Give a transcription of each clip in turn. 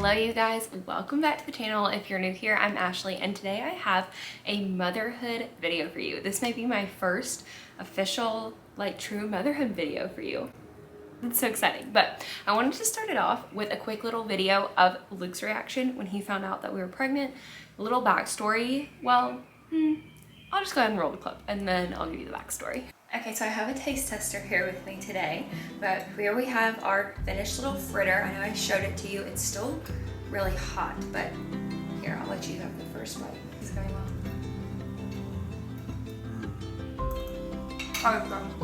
Hello you guys, welcome back to the channel. If you're new here, I'm Ashley and today I have a motherhood video for you. This may be my first official true motherhood video for you. It's so exciting, but I wanted to start it off with a quick little video of Luke's reaction when he found out that we were pregnant. A little backstory. Well, I'll just go ahead and roll the clip and then I'll give you the backstory. Okay, so I have a taste tester here with me today, but here we have our finished little fritter. I know I showed it to you. It's still really hot, but here, I'll let you have the first bite. It's going well.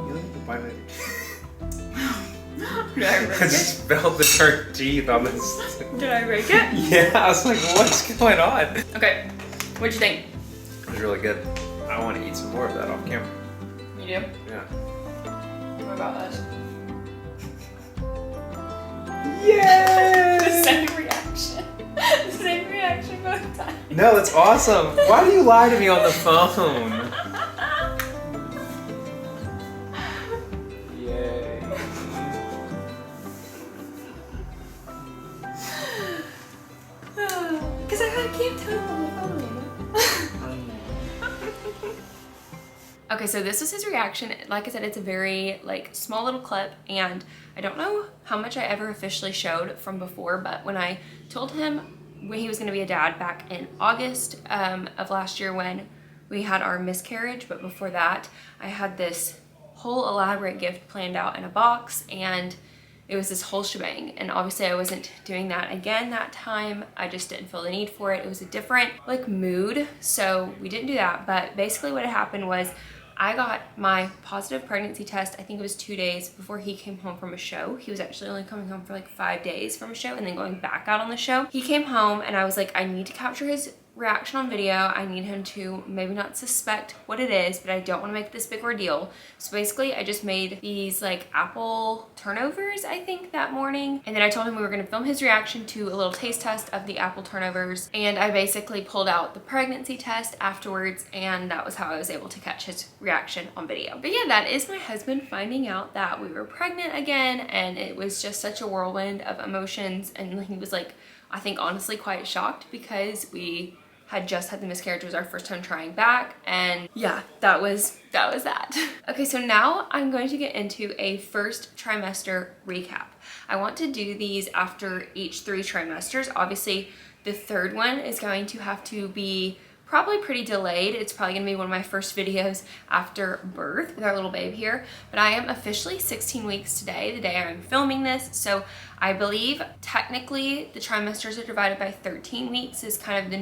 You like to bite it? Did I break I it? spelled the sharp teeth on this. Did I break it? Yeah, I was like, what's going on? Okay, what'd you think? It was really good. I want to eat some more of that off camera. You do? Yeah. What about us? Yes! The same reaction. The same reaction both times. No, that's awesome. Why do you lie to me on the phone? Yay. Because I can't tell on the phone. Okay, so this was his reaction. Like I said, it's a very small little clip, and I don't know how much I ever officially showed from before, but when I told him when he was going to be a dad back in August of last year when we had our miscarriage, but before that I had this whole elaborate gift planned out in a box, and it was this whole shebang. And obviously I wasn't doing that again that time. I just didn't feel the need for it. It was a different mood, so we didn't do that. But basically what had happened was I got my positive pregnancy test, I think it was 2 days before he came home from a show. He was actually only coming home for 5 days from a show and then going back out on the show. He came home and I was like, I need to capture his reaction on video. I need him to maybe not suspect what it is, but I don't want to make this big ordeal. So basically I just made these apple turnovers, I think, that morning. And then I told him we were going to film his reaction to a little taste test of the apple turnovers. And I basically pulled out the pregnancy test afterwards, and that was how I was able to catch his reaction on video. But yeah, that is my husband finding out that we were pregnant again, and it was just such a whirlwind of emotions. And he was I think honestly quite shocked because we had just had the miscarriage. It was our first time trying back, and yeah, that was that. Okay, so now I'm going to get into a first trimester recap. I want to do these after each 3 trimesters. Obviously, the third one is going to have to be probably pretty delayed. It's probably gonna be one of my first videos after birth with our little babe here. But I am officially 16 weeks today, the day I'm filming this. So I believe technically the trimesters are divided by 13 weeks is kind of the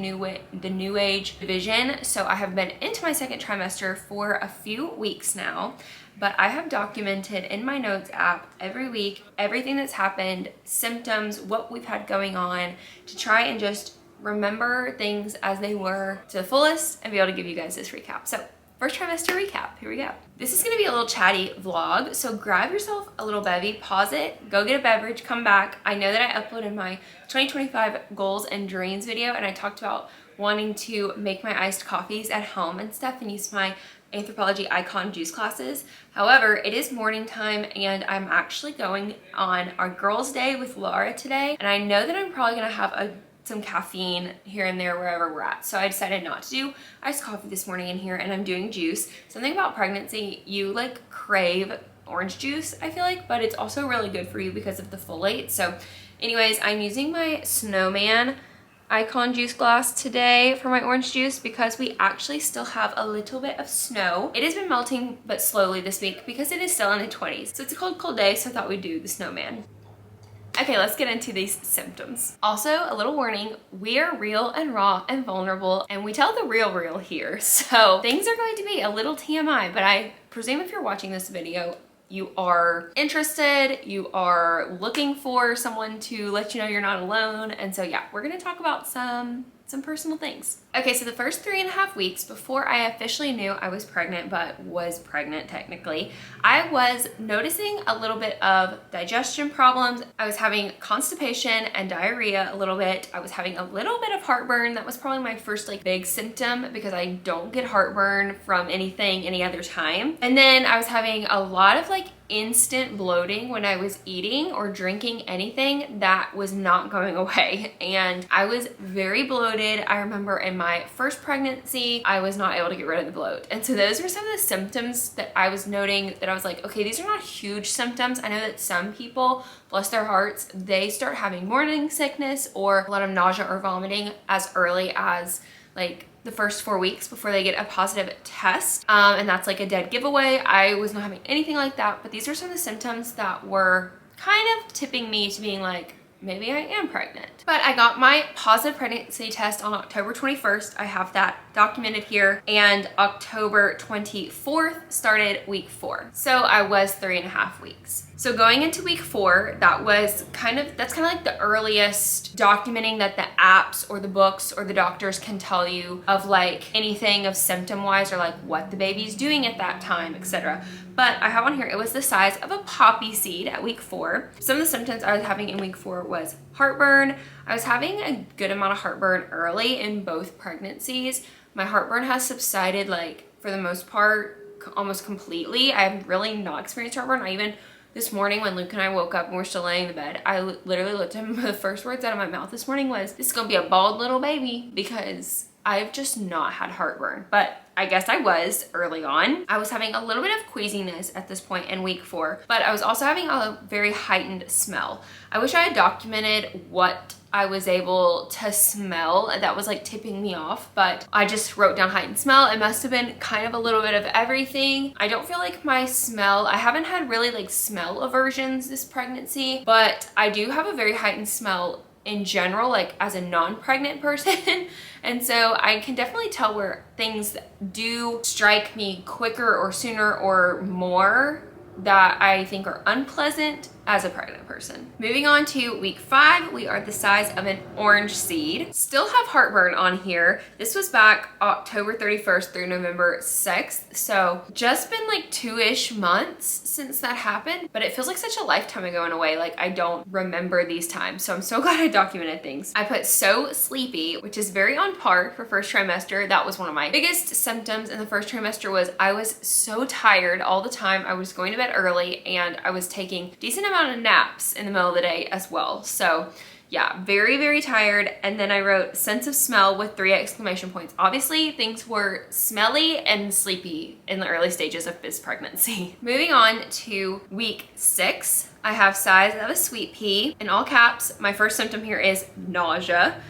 new age division. So I have been into my second trimester for a few weeks now, but I have documented in my notes app every week everything that's happened, symptoms, what we've had going on, to try and just remember things as they were to the fullest and be able to give you guys this recap. So first trimester recap, here we go. This is gonna be a little chatty vlog, so grab yourself a little bevy, pause it, go get a beverage, come back. I know that I uploaded my 2025 goals and dreams video, and I talked about wanting to make my iced coffees at home and stuff and use my Anthropology Icon juice classes. However, it is morning time and I'm actually going on our girls' day with Laura today, and I know that I'm probably gonna have some caffeine here and there wherever we're at. So I decided not to do iced coffee this morning in here, and I'm doing juice. Something about pregnancy, you crave orange juice, I feel like, but it's also really good for you because of the folate. So anyways, I'm using my Snowman Icon juice glass today for my orange juice because we actually still have a little bit of snow. It has been melting, but slowly this week because it is still in the 20s. So it's a cold day, so I thought we'd do the Snowman. Okay, let's get into these symptoms. Also, a little warning, we are real and raw and vulnerable, and we tell the real here. So things are going to be a little TMI, but I presume if you're watching this video, you are interested, you are looking for someone to let you know you're not alone. And so yeah, we're gonna talk about some personal things. Okay, so the first 3.5 weeks before I officially knew I was pregnant, but was pregnant technically, I was noticing a little bit of digestion problems. I was having constipation and diarrhea a little bit. I was having a little bit of heartburn. That was probably my first like big symptom because I don't get heartburn from anything any other time. And then I was having a lot of like instant bloating when I was eating or drinking anything that was not going away, and I was very bloated. I remember in my first pregnancy I was not able to get rid of the bloat, and so those were some of the symptoms that I was noting that I was like, okay, these are not huge symptoms. I know that some people, bless their hearts, they start having morning sickness or a lot of nausea or vomiting as early as like the first 4 weeks before they get a positive test. And that's like a dead giveaway. I was not having anything like that, but these are some of the symptoms that were kind of tipping me to being like, maybe I am pregnant. But I got my positive pregnancy test on October 21st. I have that documented here. And October 24th started week 4. So I was 3.5 weeks. So going into week 4, that's kind of like the earliest documenting that the apps or the books or the doctors can tell you of like anything of symptom wise or like what the baby's doing at that time, etc. But I have on here, it was the size of a poppy seed at week 4. Some of the symptoms I was having in week 4 was heartburn. I was having a good amount of heartburn early in both pregnancies. My heartburn has subsided like for the most part almost completely. I have really not experienced heartburn. I even this morning when Luke and I woke up and we're still laying in the bed, I literally looked at him, the first words out of my mouth this morning was, this is gonna be a bald little baby, because I've just not had heartburn. But I guess I was early on. I was having a little bit of queasiness at this point in week 4, but I was also having a very heightened smell. I wish I had documented what I was able to smell that was like tipping me off, but I just wrote down heightened smell. It must have been kind of a little bit of everything. I don't feel like my smell, I haven't had really like smell aversions this pregnancy, but I do have a very heightened smell in general, like as a non-pregnant person. And so I can definitely tell where things do strike me quicker or sooner or more that I think are unpleasant as a pregnant person. Moving on to week 5, we are the size of an orange seed. Still have heartburn on here. This was back October 31st through November 6th. So just been like 2-ish months since that happened, but it feels like such a lifetime ago in a way. Like I don't remember these times. So I'm so glad I documented things. I put so sleepy, which is very on par for first trimester. That was one of my biggest symptoms in the first trimester was I was so tired all the time. I was going to bed early and I was taking decent amount of naps in the middle of the day as well. So yeah, very, very tired. And then I wrote sense of smell with 3 exclamation points. Obviously things were smelly and sleepy in the early stages of this pregnancy. Moving on to week 6, I have size of a sweet pea in all caps. My first symptom here is nausea.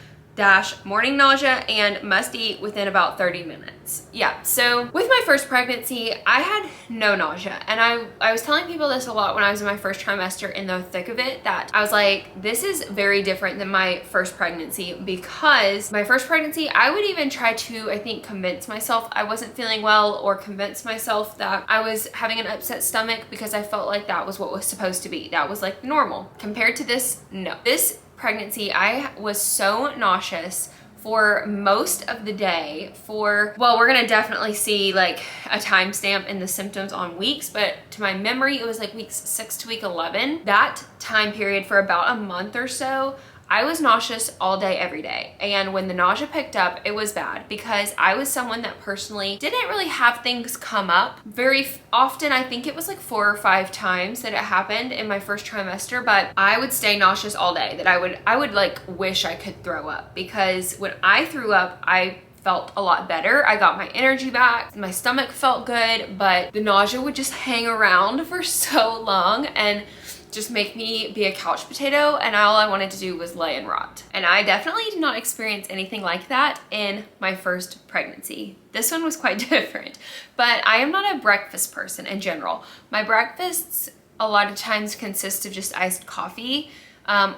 Morning nausea and must eat within about 30 minutes. Yeah, so with my first pregnancy, I had no nausea. And I was telling people this a lot when I was in my first trimester in the thick of it, that I was like, this is very different than my first pregnancy, because my first pregnancy, I would even try to, I think, convince myself I wasn't feeling well or convince myself that I was having an upset stomach because I felt like that was what was supposed to be. That was like normal. Compared to this, no. This pregnancy, I was so nauseous for most of the day well, we're gonna definitely see like a timestamp in the symptoms on weeks, but to my memory, it was like weeks 6 to week 11. That time period for about a month or so, I was nauseous all day, every day. And when the nausea picked up, it was bad because I was someone that personally didn't really have things come up very often. I think it was like 4 or 5 times that it happened in my first trimester, but I would stay nauseous all day, that I would like wish I could throw up, because when I threw up, I felt a lot better. I got my energy back. My stomach felt good, but the nausea would just hang around for so long and just make me be a couch potato, and all I wanted to do was lay and rot. And I definitely did not experience anything like that in my first pregnancy. This one was quite different, but I am not a breakfast person in general. My breakfasts a lot of times consist of just iced coffee,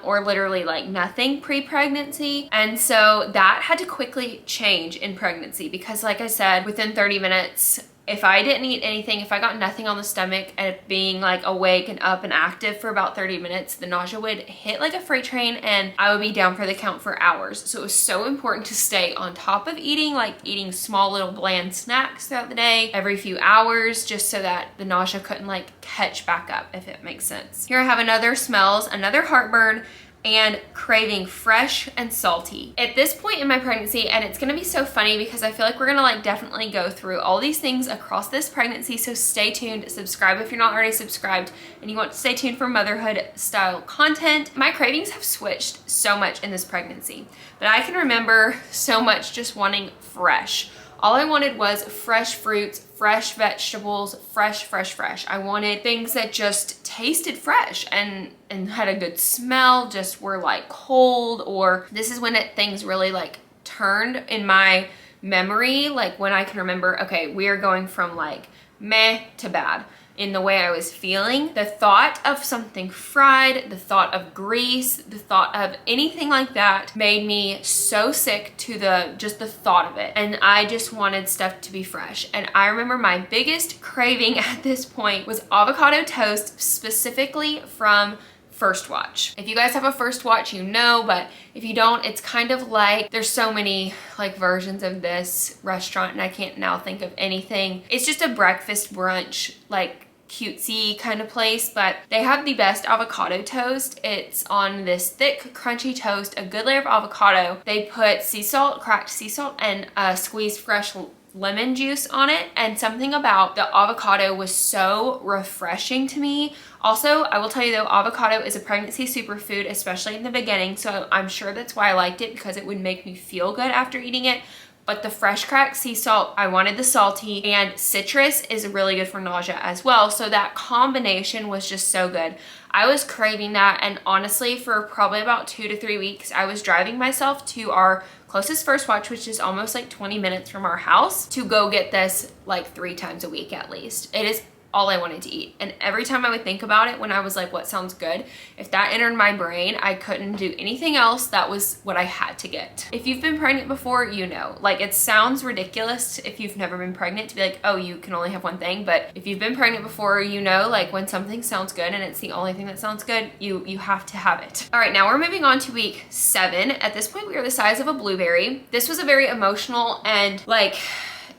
or literally like nothing pre-pregnancy. And so that had to quickly change in pregnancy because, like I said, within 30 minutes, if I didn't eat anything, if I got nothing on the stomach and being like awake and up and active for about 30 minutes, the nausea would hit like a freight train and I would be down for the count for hours. So it was so important to stay on top of eating, like eating small little bland snacks throughout the day every few hours, just so that the nausea couldn't like catch back up, if it makes sense. Here I have another smells, another heartburn, and craving fresh and salty. At this point in my pregnancy, and it's gonna be so funny because I feel like we're gonna like definitely go through all these things across this pregnancy, so stay tuned, subscribe if you're not already subscribed and you want to stay tuned for motherhood style content. My cravings have switched so much in this pregnancy, but I can remember so much just wanting fresh. All I wanted was fresh fruits, fresh vegetables, fresh. I wanted things that just tasted fresh and had a good smell, just were like cold, or this is when things really like turned in my memory, like when I can remember, okay, we are going from like meh to bad in the way I was feeling. The thought of something fried, the thought of grease, the thought of anything like that made me so sick to just the thought of it. And I just wanted stuff to be fresh. And I remember my biggest craving at this point was avocado toast, specifically from First Watch. If you guys have a First Watch, you know, but if you don't, it's kind of like, there's so many like versions of this restaurant and I can't now think of anything. It's just a breakfast brunch, like cutesy kind of place, but they have the best avocado toast. It's on this thick crunchy toast, a good layer of avocado. They put sea salt, cracked sea salt, and squeezed fresh lemon juice on it, and something about the avocado was so refreshing to me. Also, I will tell you though, avocado is a pregnancy superfood, especially in the beginning, so I'm sure that's why I liked it, because it would make me feel good after eating it. But the fresh cracked sea salt, I wanted the salty, and citrus is really good for nausea as well. So that combination was just so good. I was craving that, and honestly, for probably about 2 to 3 weeks, I was driving myself to our closest First Watch, which is almost like 20 minutes from our house, to go get this like 3 times a week at least. It is all I wanted to eat. And every time I would think about it when I was like, what sounds good? If that entered my brain, I couldn't do anything else. That was what I had to get. If you've been pregnant before, you know, like it sounds ridiculous if you've never been pregnant to be like, oh, you can only have one thing. But if you've been pregnant before, you know, like when something sounds good and it's the only thing that sounds good, you have to have it. All right, now we're moving on to week 7. At this point, we are the size of a blueberry. This was a very emotional and like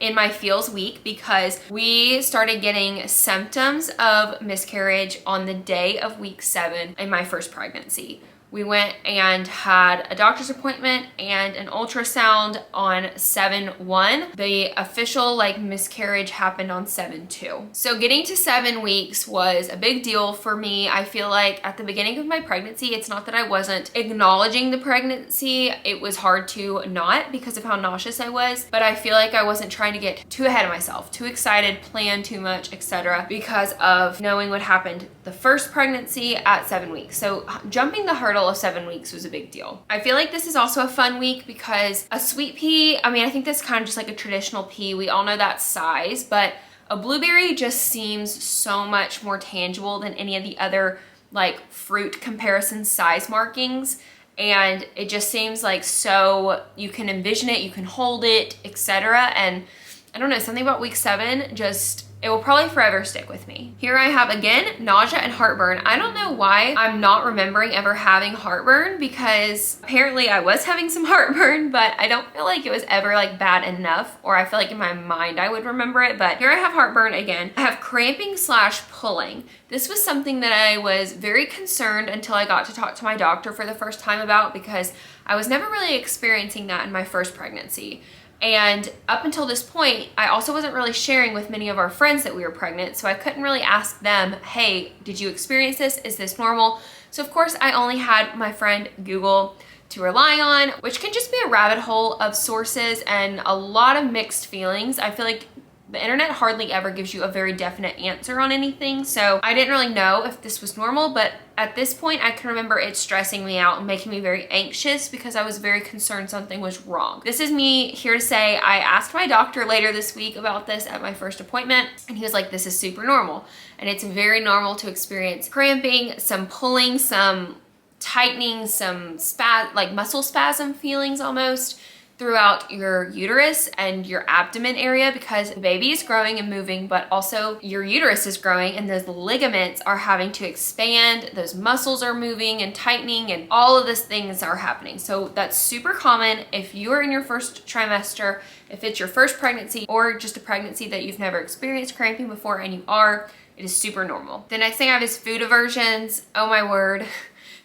in my feels week because we started getting symptoms of miscarriage on the day of week 7 in my first pregnancy. We went and had a doctor's appointment and an ultrasound on 7/1. The official like miscarriage happened on 7/2. So getting to 7 weeks was a big deal for me. I feel like at the beginning of my pregnancy, it's not that I wasn't acknowledging the pregnancy. It was hard to not because of how nauseous I was, but I feel like I wasn't trying to get too ahead of myself, too excited, plan too much, etc. because of knowing what happened the first pregnancy at 7 weeks. So jumping the hurdle of 7 weeks was a big deal. I feel like this is also a fun week because a sweet pea, I mean, I think that's kind of just like a traditional pea. We all know that size, but a blueberry just seems so much more tangible than any of the other like fruit comparison size markings. And it just seems like so you can envision it, you can hold it, etc. And I don't know, something about week 7 just, it will probably forever stick with me. Here I have again, nausea and heartburn. I don't know why I'm not remembering ever having heartburn because apparently I was having some heartburn, but I don't feel like it was ever like bad enough, or I feel like in my mind I would remember it. But here I have heartburn again. I have cramping / pulling. This was something that I was very concerned until I got to talk to my doctor for the first time about because I was never really experiencing that in my first pregnancy. And up until this point, I also wasn't really sharing with many of our friends that we were pregnant, so I couldn't really ask them, hey, did you experience this? Is this normal? So of course, I only had my friend Google to rely on, which can just be a rabbit hole of sources and a lot of mixed feelings. I feel like the internet hardly ever gives you a very definite answer on anything, so I didn't really know if this was normal, but at this point I can remember it stressing me out and making me very anxious because I was very concerned something was wrong. This is me here to say I asked my doctor later this week about this at my first appointment, and he was like, this is super normal, and it's very normal to experience cramping, some pulling, some tightening, some like muscle spasm feelings almost. throughout your uterus and your abdomen area, because the baby is growing and moving, but also your uterus is growing and those ligaments are having to expand, those muscles are moving and tightening, and all of these things are happening. So that's super common if you're in your first trimester, if it's your first pregnancy or just a pregnancy that you've never experienced cramping before, and you are, it is super normal. The next thing I have is food aversions. Oh my word.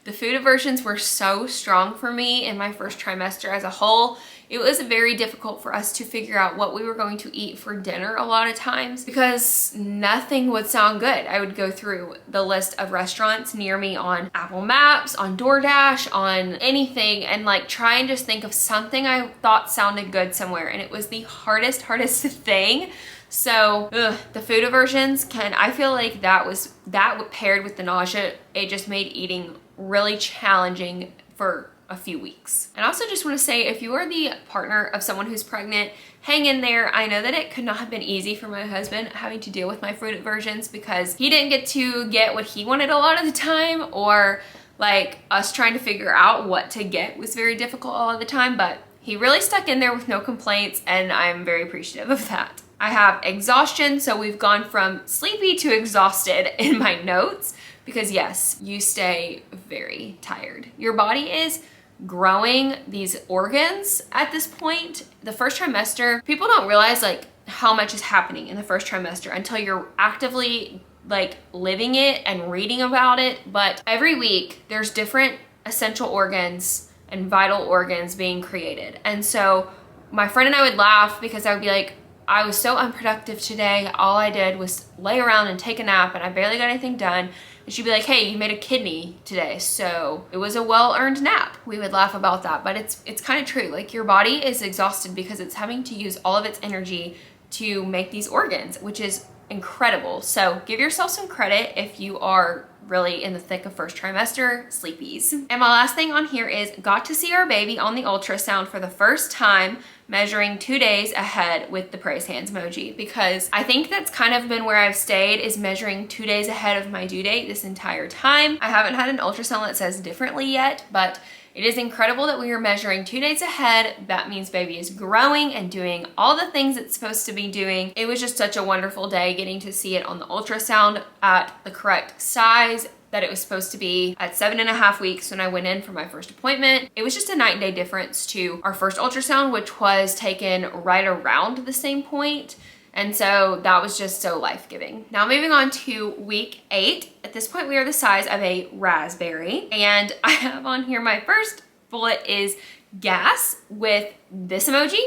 The food aversions were so strong for me in my first trimester as a whole. It was very difficult for us to figure out what we were going to eat for dinner a lot of times because nothing would sound good. I would go through the list of restaurants near me on Apple Maps, on DoorDash, on anything, and like try and just think of something I thought sounded good somewhere. And it was the hardest thing. So the food aversions I feel like that paired with the nausea, it just made eating really challenging for a few weeks. And I also just want to say, if you are the partner of someone who's pregnant, hang in there. I know that it could not have been easy for my husband having to deal with my food aversions because he didn't get to get what he wanted a lot of the time, or like us trying to figure out what to get was very difficult all of the time, but he really stuck in there with no complaints, and I'm very appreciative of that. I have exhaustion, so we've gone from sleepy to exhausted in my notes because yes, you stay very tired. Your body is growing these organs at this point. The first trimester, people don't realize like how much is happening in the first trimester until you're actively like living it and reading about it. But every week there's different essential organs and vital organs being created. And so my friend and I would laugh because I would be like, I was so unproductive today. All I did was lay around and take a nap and I barely got anything done. And she'd be like, hey, you made a kidney today, so it was a well-earned nap. We would laugh about that, but it's kind of true. Like your body is exhausted because it's having to use all of its energy to make these organs, which is incredible. So give yourself some credit if you are really in the thick of first trimester sleepies. And my last thing on here is got to see our baby on the ultrasound for the first time, measuring 2 days ahead with the praise hands emoji, because I think that's kind of been where I've stayed, is measuring 2 days ahead of my due date this entire time. I haven't had an ultrasound that says differently yet, but it is incredible that we are measuring 2 days ahead. That means baby is growing and doing all the things it's supposed to be doing. It was just such a wonderful day getting to see it on the ultrasound at the correct size that it was supposed to be at 7.5 weeks when I went in for my first appointment. It was just a night and day difference to our first ultrasound, which was taken right around the same point. And so that was just so life-giving. Now moving on to week 8. At this point, we are the size of a raspberry. And I have on here, my first bullet is gas with this emoji.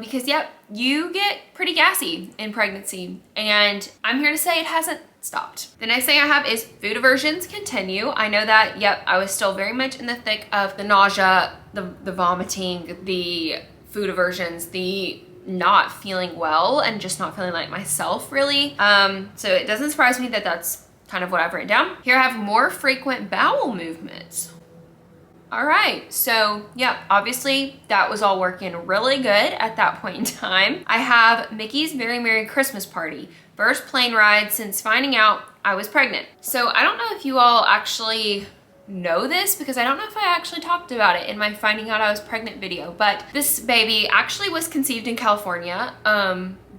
Because yep, you get pretty gassy in pregnancy. And I'm here to say it hasn't stopped. The next thing I have is food aversions continue. I know that, yep, I was still very much in the thick of the nausea, the vomiting, the food aversions, the not feeling well and just not feeling like myself really. So it doesn't surprise me that that's kind of what I've written down. Here I have more frequent bowel movements. All right, so yeah, obviously that was all working really good at that point in time. I have Mickey's Very Merry Christmas Party. First plane ride since finding out I was pregnant. So I don't know if you all actually know this because I don't know if I actually talked about it in my finding out I was pregnant video, but this baby actually was conceived in California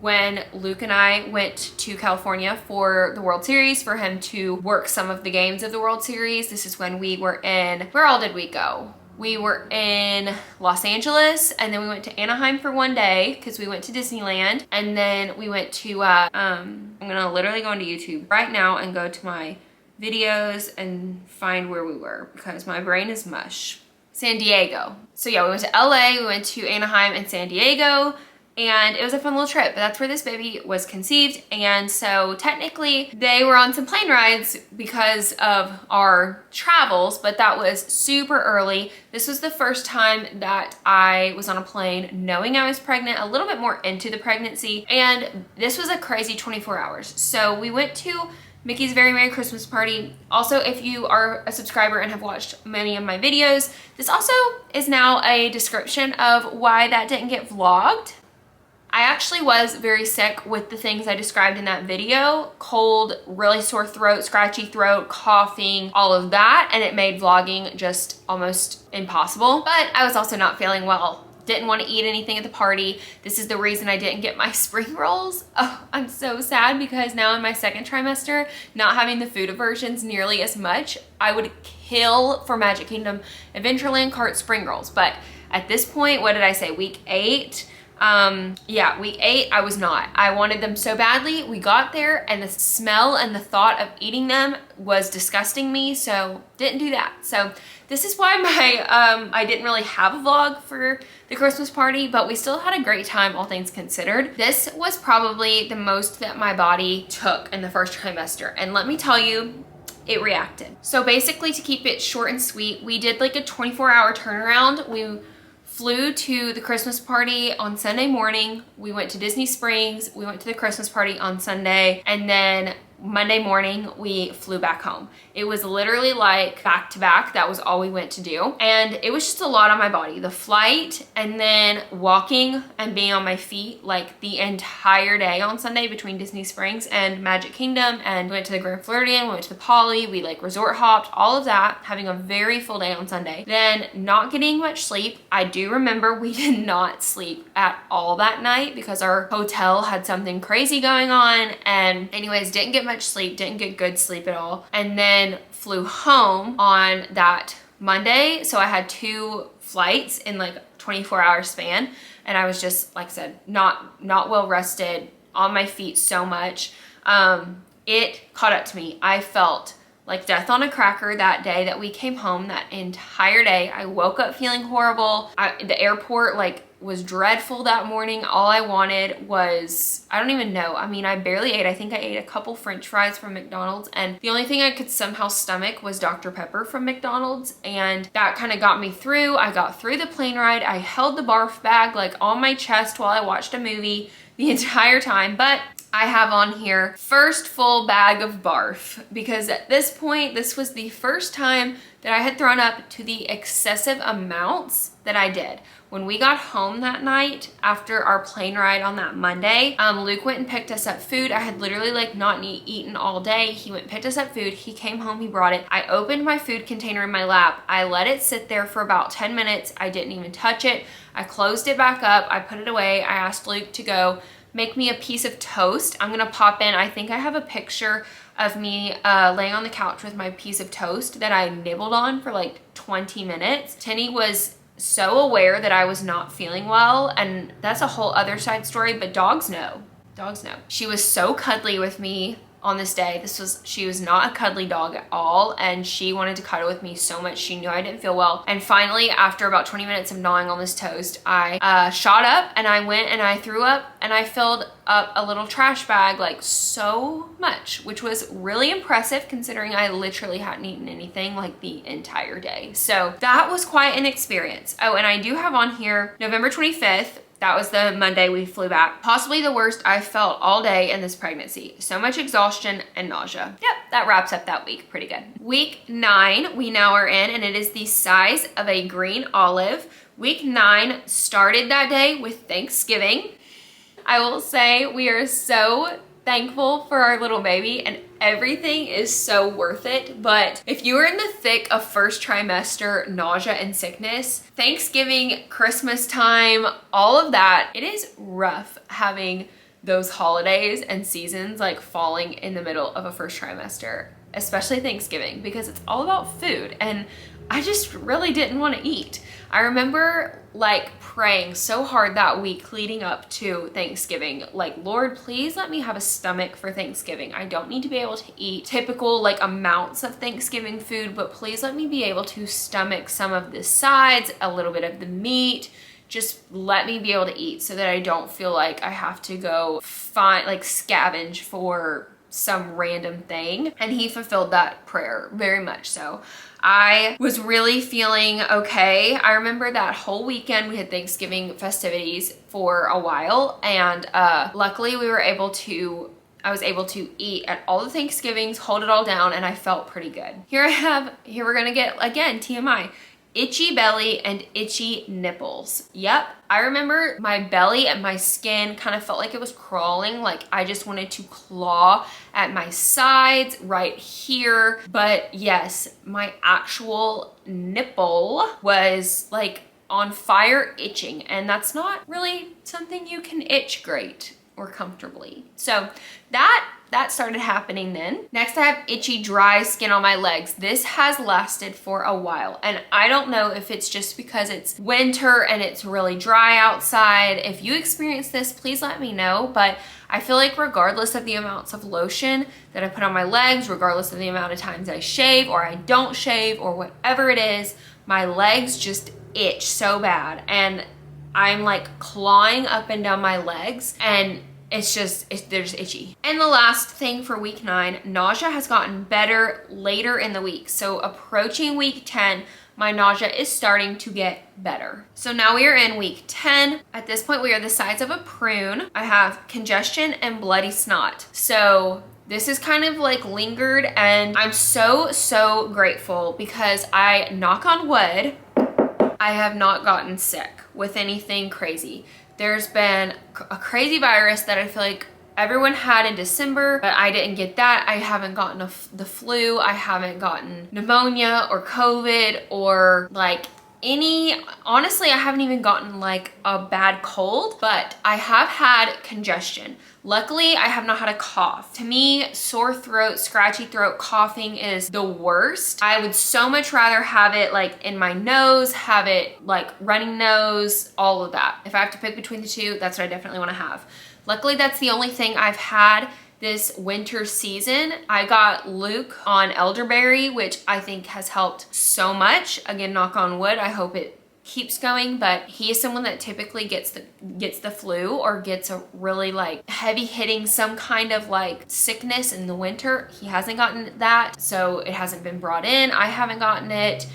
when Luke and I went to California for the World Series for him to work some of the games of the World Series. This is when we were in, where all did we go? We were in Los Angeles, and then we went to Anaheim for one day because we went to Disneyland, and then we went to, I'm gonna literally go into YouTube right now and go to my videos and find where we were because my brain is mush. San Diego. So yeah, we went to LA, we went to Anaheim and San Diego, and it was a fun little trip. But that's where this baby was conceived. And so technically they were on some plane rides because of our travels, but that was super early. This was the first time that I was on a plane knowing I was pregnant, a little bit more into the pregnancy. And this was a crazy 24 hours. So we went to Mickey's Very Merry Christmas Party. Also, if you are a subscriber and have watched many of my videos, this also is now a description of why that didn't get vlogged. I actually was very sick with the things I described in that video. Cold, really sore throat, scratchy throat, coughing, all of that. And it made vlogging just almost impossible. But I was also not feeling well Didn't want to eat anything at the party. This is the reason I didn't get my spring rolls. Oh, I'm so sad because now in my second trimester, not having the food aversions nearly as much, I would kill for Magic Kingdom Adventureland cart spring rolls. But at this point, what did I say? Week 8? Yeah, week 8, I was not. I wanted them so badly. We got there and the smell and the thought of eating them was disgusting me, so didn't do that. So this is why I didn't really have a vlog for the Christmas party, but we still had a great time, all things considered. This was probably the most that my body took in the first trimester, and let me tell you, it reacted. So basically, to keep it short and sweet, we did like a 24-hour turnaround. We flew to the Christmas party on Sunday morning. We went to Disney Springs. We went to the Christmas party on Sunday. And then Monday morning, we flew back home. It was literally like back to back. That was all we went to do. And it was just a lot on my body. The flight and then walking and being on my feet like the entire day on Sunday between Disney Springs and Magic Kingdom. And we went to the Grand Floridian, we went to the Poly, we like resort hopped, all of that, having a very full day on Sunday. Then not getting much sleep. I do remember we did not sleep at all that night because our hotel had something crazy going on. And anyways, didn't get much sleep, didn't get good sleep at all. And then flew home on that Monday. So I had 2 flights in like 24-hour span. And I was just, like I said, not well rested, on my feet so much. It caught up to me. I felt like death on a cracker that day that we came home. That entire day I woke up feeling horrible. The airport like was dreadful that morning. All I wanted was, I don't even know, I mean, I barely ate. I think I ate a couple french fries from McDonald's, and the only thing I could somehow stomach was Dr. Pepper from McDonald's, and that kind of got me through. I got through the plane ride. I held the barf bag like on my chest while I watched a movie the entire time. But I have on here first full bag of barf, because at this point, this was the first time that I had thrown up to the excessive amounts that I did. When we got home that night after our plane ride on that Monday, Luke went and picked us up food. I had literally like not eaten all day. He went and picked us up food. He came home, he brought it. I opened my food container in my lap. I let it sit there for about 10 minutes. I didn't even touch it. I closed it back up. I put it away. I asked Luke to go make me a piece of toast. I'm gonna pop in, I think I have a picture of me laying on the couch with my piece of toast that I nibbled on for like 20 minutes. Tinny was so aware that I was not feeling well, and that's a whole other side story, but dogs know. Dogs know. She was so cuddly with me on this day. She was not a cuddly dog at all, and she wanted to cuddle with me so much. She knew I didn't feel well. And finally, after about 20 minutes of gnawing on this toast, I shot up and I went and I threw up, and I filled up a little trash bag like so much, which was really impressive considering I literally hadn't eaten anything like the entire day. So that was quite an experience. Oh, and I do have on here November 25th. That was the Monday we flew back. Possibly the worst I felt all day in this pregnancy. So much exhaustion and nausea. Yep, that wraps up that week pretty good. Week 9 we now are in, and it is the size of a green olive. Week 9 started that day with Thanksgiving. I will say we are so thankful for our little baby, and everything is so worth it. But if you are in the thick of first trimester nausea and sickness, Thanksgiving, Christmas time, all of that, it is rough having those holidays and seasons like falling in the middle of a first trimester, especially Thanksgiving, because it's all about food, and I just really didn't want to eat. I remember like praying so hard that week leading up to Thanksgiving, like, Lord, please let me have a stomach for Thanksgiving. I don't need to be able to eat typical like amounts of Thanksgiving food, but please let me be able to stomach some of the sides, a little bit of the meat. Just let me be able to eat so that I don't feel like I have to go find, like, scavenge for some random thing. And he fulfilled that prayer very much so. I was really feeling okay. I remember that whole weekend we had Thanksgiving festivities for a while, and luckily we were able to, I was able to eat at all the Thanksgivings, hold it all down, and I felt pretty good. Here we're gonna get, again, TMI. Itchy belly and itchy nipples. Yep, I remember my belly and my skin kind of felt like it was crawling, like I just wanted to claw at my sides right here. But yes, my actual nipple was like on fire itching, and that's not really something you can itch great or comfortably. So that started happening then. Next, I have itchy, dry skin on my legs. This has lasted for a while, and I don't know if it's just because it's winter and it's really dry outside. If you experience this, please let me know, but I feel like regardless of the amounts of lotion that I put on my legs, regardless of the amount of times I shave or I don't shave or whatever it is, my legs just itch so bad, and I'm like clawing up and down my legs, and they're just itchy. And the last thing for week 9, nausea has gotten better later in the week. So approaching week 10, my nausea is starting to get better. So now we are in week 10. At this point, we are the size of a prune. I have congestion and bloody snot. So this is kind of like lingered, and I'm so grateful because I, knock on wood, I have not gotten sick with anything crazy. There's been a crazy virus that I feel like everyone had in December, but I didn't get that. I haven't gotten the flu. I haven't gotten pneumonia or COVID or like honestly, I haven't even gotten like a bad cold, but I have had congestion. Luckily, I have not had a cough. To me, sore throat, scratchy throat, coughing is the worst. I would so much rather have it like in my nose, have it like running nose, all of that. If I have to pick between the two, that's what I definitely want to have. Luckily, that's the only thing I've had this winter season. I got Luke on elderberry, which I think has helped so much. Again, knock on wood, I hope it keeps going, but he is someone that typically gets the flu or gets a really like heavy hitting some kind of like sickness in the winter. He hasn't gotten that, so it hasn't been brought in. I haven't gotten it.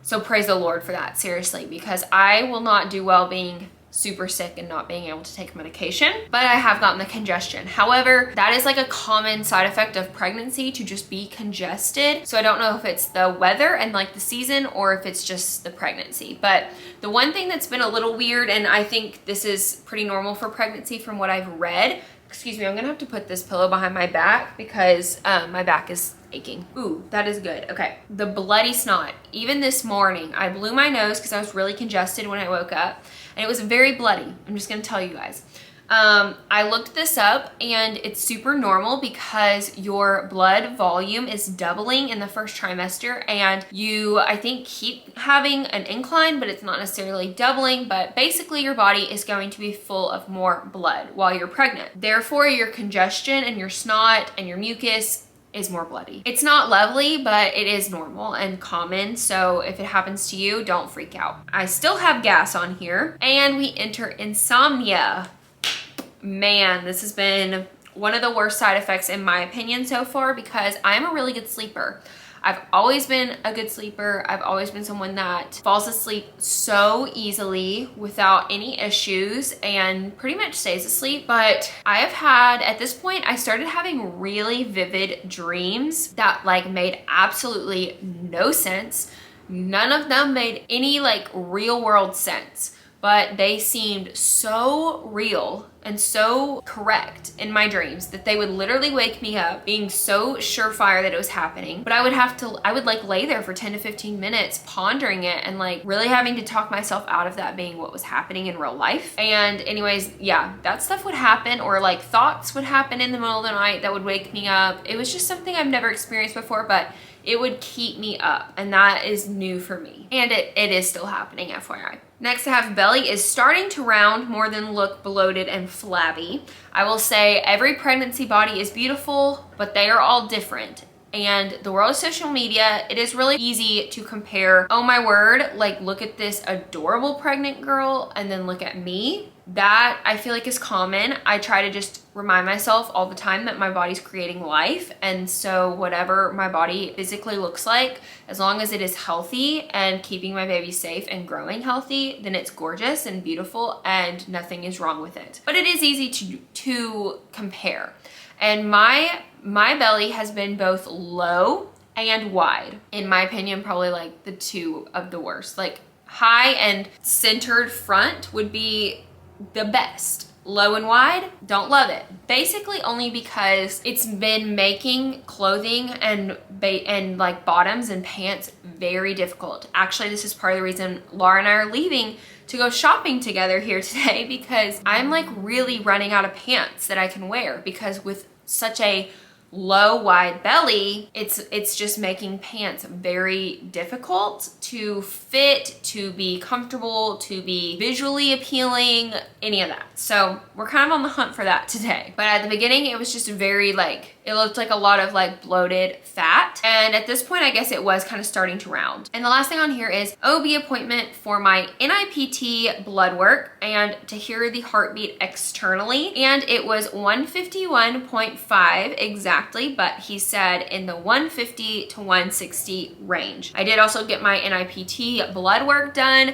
So praise the Lord for that, seriously, because I will not do well being super sick and not being able to take medication, but I have gotten the congestion. However, that is like a common side effect of pregnancy, to just be congested. So I don't know if it's the weather and like the season or if it's just the pregnancy. But the one thing that's been a little weird, and I think this is pretty normal for pregnancy from what I've read, excuse me, I'm gonna have to put this pillow behind my back because my back is aching. Ooh, that is good. Okay, the bloody snot. Even this morning, I blew my nose because I was really congested when I woke up, and it was very bloody. I'm just gonna tell you guys. I looked this up, and it's super normal because your blood volume is doubling in the first trimester, and you, I think, keep having an incline, but it's not necessarily doubling, but basically your body is going to be full of more blood while you're pregnant. Therefore, your congestion and your snot and your mucus is more bloody. It's not lovely, but it is normal and common. So if it happens to you, don't freak out. I still have gas on here, and we enter insomnia. Man, this has been one of the worst side effects in my opinion so far, because I'm a really good sleeper. I've always been a good sleeper. I've always been someone that falls asleep so easily without any issues and pretty much stays asleep. But I have had, at this point, I started having really vivid dreams that like made absolutely no sense. None of them made any like real world sense, but they seemed so real and so correct in my dreams that they would literally wake me up being so surefire that it was happening. But I would like lay there for 10 to 15 minutes pondering it and like really having to talk myself out of that being what was happening in real life. And anyways, yeah, that stuff would happen, or like thoughts would happen in the middle of the night that would wake me up. It was just something I've never experienced before, but it would keep me up, and that is new for me. And it is still happening, FYI. Next, I have belly is starting to round more than look bloated and flabby. I will say every pregnancy body is beautiful, but they are all different. And the world of social media, it is really easy to compare, oh my word, like look at this adorable pregnant girl and then look at me. That I feel like is common. I try to just remind myself all the time that my body's creating life, and so whatever my body physically looks like, as long as it is healthy and keeping my baby safe and growing healthy, then it's gorgeous and beautiful and nothing is wrong with it. But it is easy to compare. And my belly has been both low and wide. In my opinion, probably like the two of the worst. Like high and centered front would be the best. Low and wide, don't love it. Basically only because it's been making clothing and like bottoms and pants very difficult. Actually, this is part of the reason Laura and I are leaving to go shopping together here today, because I'm like really running out of pants that I can wear, because with such a low wide belly, it's just making pants very difficult to fit, to be comfortable, to be visually appealing, any of that. So we're kind of on the hunt for that today. But at the beginning, it was just very like, it looked like a lot of like bloated fat. And at this point, I guess it was kind of starting to round. And the last thing on here is OB appointment for my NIPT blood work and to hear the heartbeat externally. And it was 151.5 exactly, but he said in the 150 to 160 range. I did also get my NIPT blood work done.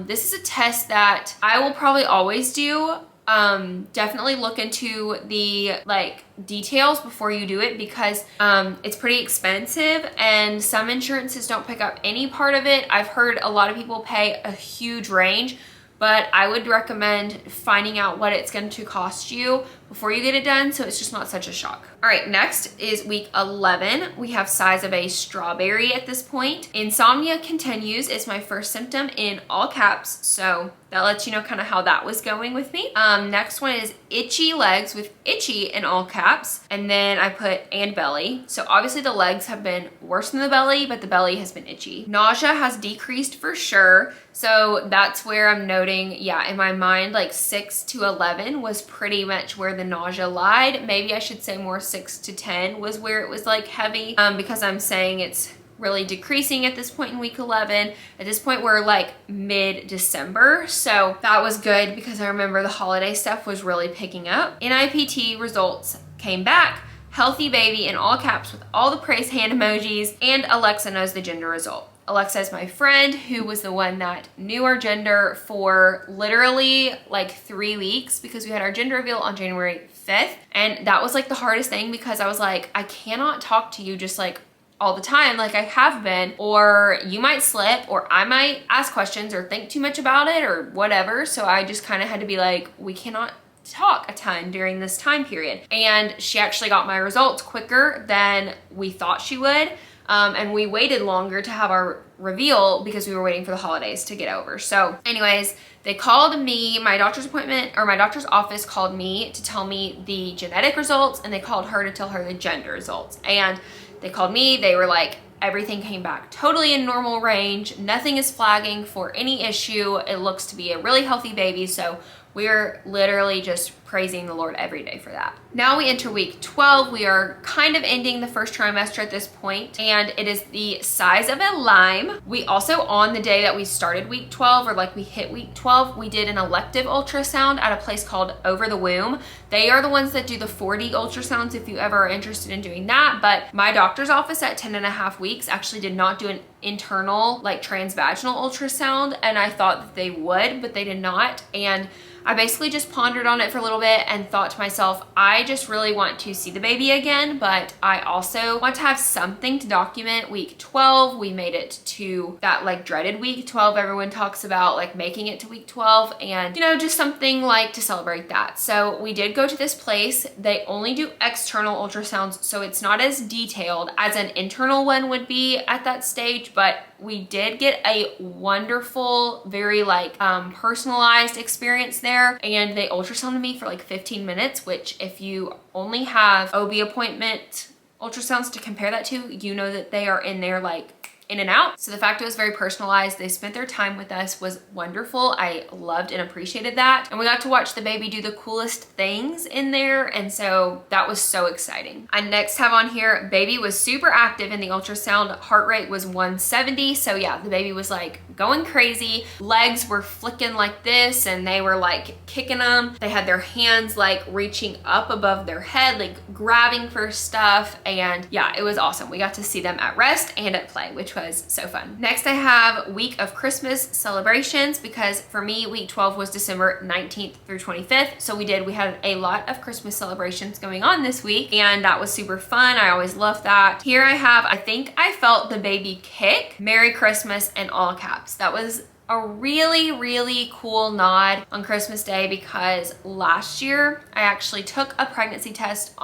This is a test that I will probably always do. Definitely look into the like details before you do it, because it's pretty expensive and some insurances don't pick up any part of it. I've heard a lot of people pay a huge range, but I would recommend finding out what it's going to cost you before you get it done, so it's just not such a shock. All right, next is week 11. We have size of a strawberry at this point. Insomnia continues is my first symptom in all caps, so that lets you know kind of how that was going with me. Next one is itchy legs with itchy in all caps, and then I put and belly. So obviously the legs have been worse than the belly, but the belly has been itchy. Nausea has decreased for sure, so that's where I'm noting, yeah, in my mind, like 6 to 11 was pretty much where the nausea lied. Maybe I should say more 6 to 10 was where it was like heavy, because I'm saying it's really decreasing at this point in week 11. At this point, we're like mid-December, so that was good because I remember the holiday stuff was really picking up. NIPT results came back. Healthy baby in all caps with all the praise hand emojis, and Alexa knows the gender result. Alexa is my friend who was the one that knew our gender for literally like 3 weeks, because we had our gender reveal on January 5th. And that was like the hardest thing, because I was like, I cannot talk to you just like all the time like I have been, or you might slip, or I might ask questions or think too much about it or whatever. So I just kind of had to be like, we cannot talk a ton during this time period. And she actually got my results quicker than we thought she would. And we waited longer to have our reveal because we were waiting for the holidays to get over. So anyways, they called me, my doctor's appointment, or my doctor's office called me to tell me the genetic results, and they called her to tell her the gender results. And they called me, they were like, everything came back totally in normal range. Nothing is flagging for any issue. It looks to be a really healthy baby. So we're literally just praising the Lord every day for that. Now we enter week 12. We are kind of ending the first trimester at this point, and it is the size of a lime. We also, on the day that we started week 12, or like we hit week 12, we did an elective ultrasound at a place called Over the Womb. They are the ones that do the 4D ultrasounds if you ever are interested in doing that. But my doctor's office at 10.5 weeks actually did not do an internal like transvaginal ultrasound, and I thought that they would, but they did not. And I basically just pondered on it for a little bit and thought to myself, I just really want to see the baby again, but I also want to have something to document week 12. We made it to that like dreaded week 12. Everyone talks about like making it to week 12, and you know, just something like to celebrate that. So we did go to this place. They only do external ultrasounds, so it's not as detailed as an internal one would be at that stage, but we did get a wonderful, very like personalized experience there, and they ultrasounded me for like 15 minutes, which if you only have OB appointment ultrasounds to compare that to, you know that they are in there like in and out. So the fact it was very personalized, they spent their time with us, was wonderful. I loved and appreciated that. And we got to watch the baby do the coolest things in there. And so that was so exciting. I next have on here, baby was super active in the ultrasound. Heart rate was 170. So yeah, the baby was like going crazy. Legs were flicking like this, and they were like kicking them. They had their hands like reaching up above their head, like grabbing for stuff. And yeah, it was awesome. We got to see them at rest and at play, which was so fun. Next I have week of Christmas celebrations, because for me week 12 was December 19th through 25th. So we had a lot of Christmas celebrations going on this week, and that was super fun. I always love that. Here I have, I think I felt the baby kick, Merry Christmas in all caps. That was a really, really cool nod on Christmas Day because last year I actually took a pregnancy test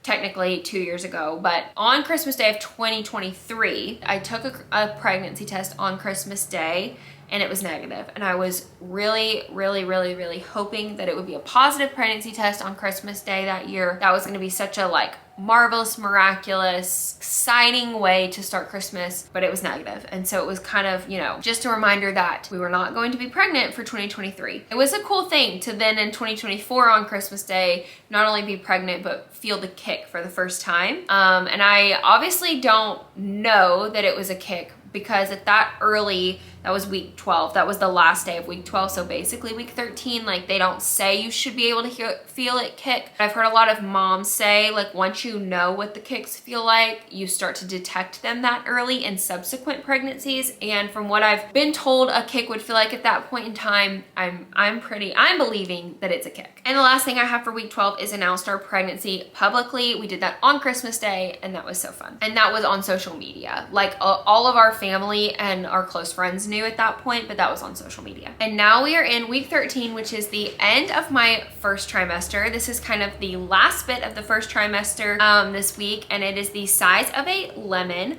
technically 2 years ago, but on Christmas Day of 2023, I took a pregnancy test on Christmas Day and it was negative. And I was really, really, really, really hoping that it would be a positive pregnancy test on Christmas Day that year. That was gonna be such a like marvelous, miraculous, exciting way to start Christmas, but it was negative. And so it was kind of, you know, just a reminder that we were not going to be pregnant for 2023. It was a cool thing to then in 2024 on Christmas Day, not only be pregnant, but feel the kick for the first time. And I obviously don't know that it was a kick because at that early, that was week 12. That was the last day of week 12. So basically week 13, like they don't say you should be able to feel it kick. I've heard a lot of moms say like once you know what the kicks feel like, you start to detect them that early in subsequent pregnancies. And from what I've been told a kick would feel like at that point in time, I'm believing that it's a kick. And the last thing I have for week 12 is announced our pregnancy publicly. We did that on Christmas Day and that was so fun. And that was on social media. Like all of our family and our close friends knew at that point, but that was on social media. And now we are in week 13, which is the end of my first trimester. This is kind of the last bit of the first trimester this week, and it is the size of a lemon.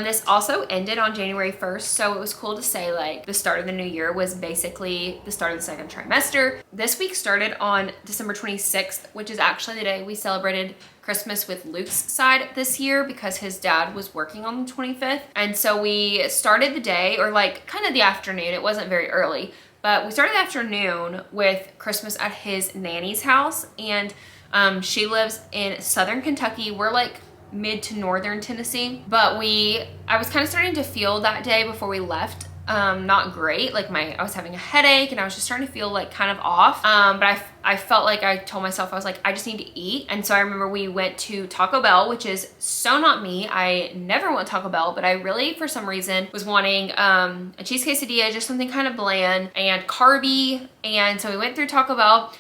This also ended on January 1st, so it was cool to say like the start of the new year was basically the start of the second trimester. This week started on December 26th, which is actually the day we celebrated Christmas with Luke's side this year because his dad was working on the 25th. And so we started the day, or like kind of the afternoon, it wasn't very early, but we started the afternoon with Christmas at his nanny's house. And she lives in Southern Kentucky. We're like mid to northern Tennessee, but I was kind of starting to feel that day before we left not great. Like I was having a headache and I was just starting to feel like kind of off. But I felt like I told myself, I was like, I just need to eat. And so I remember we went to Taco Bell, which is so not me. I never want Taco Bell, but I really, for some reason, was wanting a cheese quesadilla, just something kind of bland and carby. And so we went through Taco Bell.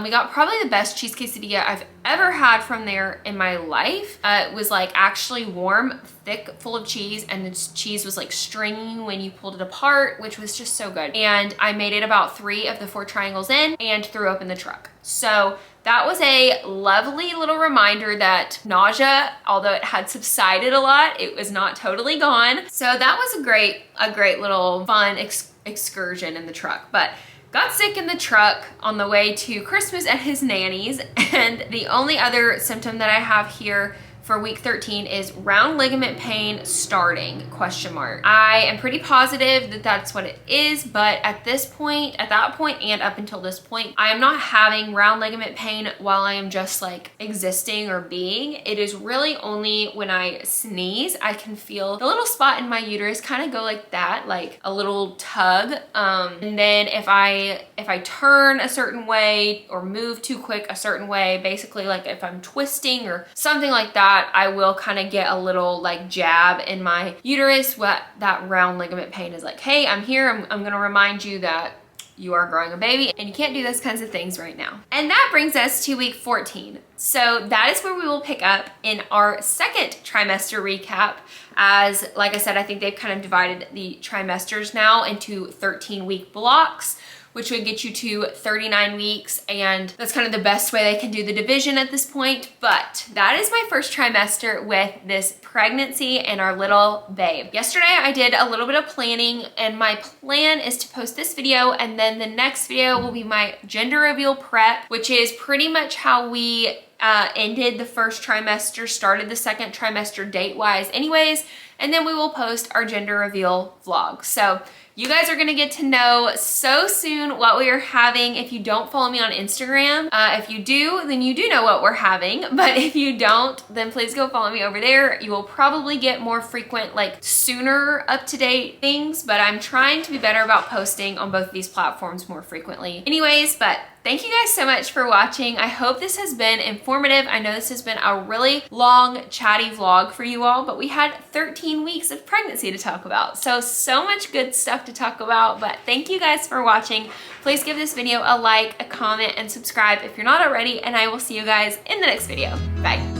We got probably the best cheese quesadilla I've ever had from there in my life. It was like actually warm, thick, full of cheese, and the cheese was like stringing when you pulled it apart, which was just so good. And I made it about 3 of the 4 triangles in and threw up in the truck. So that was a lovely little reminder that nausea, although it had subsided a lot, it was not totally gone. So that was a great little fun excursion in the truck. But got sick in the truck on the way to Christmas at his nanny's, and the only other symptom that I have here for week 13 is round ligament pain starting, ? I am pretty positive that that's what it is, but at that point and up until this point, I am not having round ligament pain while I am just like existing or being. It is really only when I sneeze, I can feel the little spot in my uterus kind of go like that, like a little tug. And then if I turn a certain way or move too quick a certain way, basically like if I'm twisting or something like that, I will kind of get a little like jab in my uterus. What that round ligament pain is like, hey, I'm here. I'm gonna remind you that you are growing a baby and you can't do those kinds of things right now. And that brings us to week 14. So that is where we will pick up in our second trimester recap. As like I said, I think they've kind of divided the trimesters now into 13-week blocks, which would get you to 39 weeks. And that's kind of the best way they can do the division at this point. But that is my first trimester with this pregnancy and our little babe. Yesterday, I did a little bit of planning, and my plan is to post this video, and then the next video will be my gender reveal prep, which is pretty much how we ended the first trimester, started the second trimester date-wise anyways, and then we will post our gender reveal vlog. So you guys are gonna get to know so soon what we are having. If you don't follow me on Instagram, if you do, then you do know what we're having. But if you don't, then please go follow me over there. You will probably get more frequent, like sooner up-to-date things, but I'm trying to be better about posting on both of these platforms more frequently. Anyways, but thank you guys so much for watching. I hope this has been informative. I know this has been a really long, chatty vlog for you all, but we had 13 weeks of pregnancy to talk about. So much good stuff to talk about, but thank you guys for watching. Please give this video a like, a comment, and subscribe if you're not already, and I will see you guys in the next video. Bye.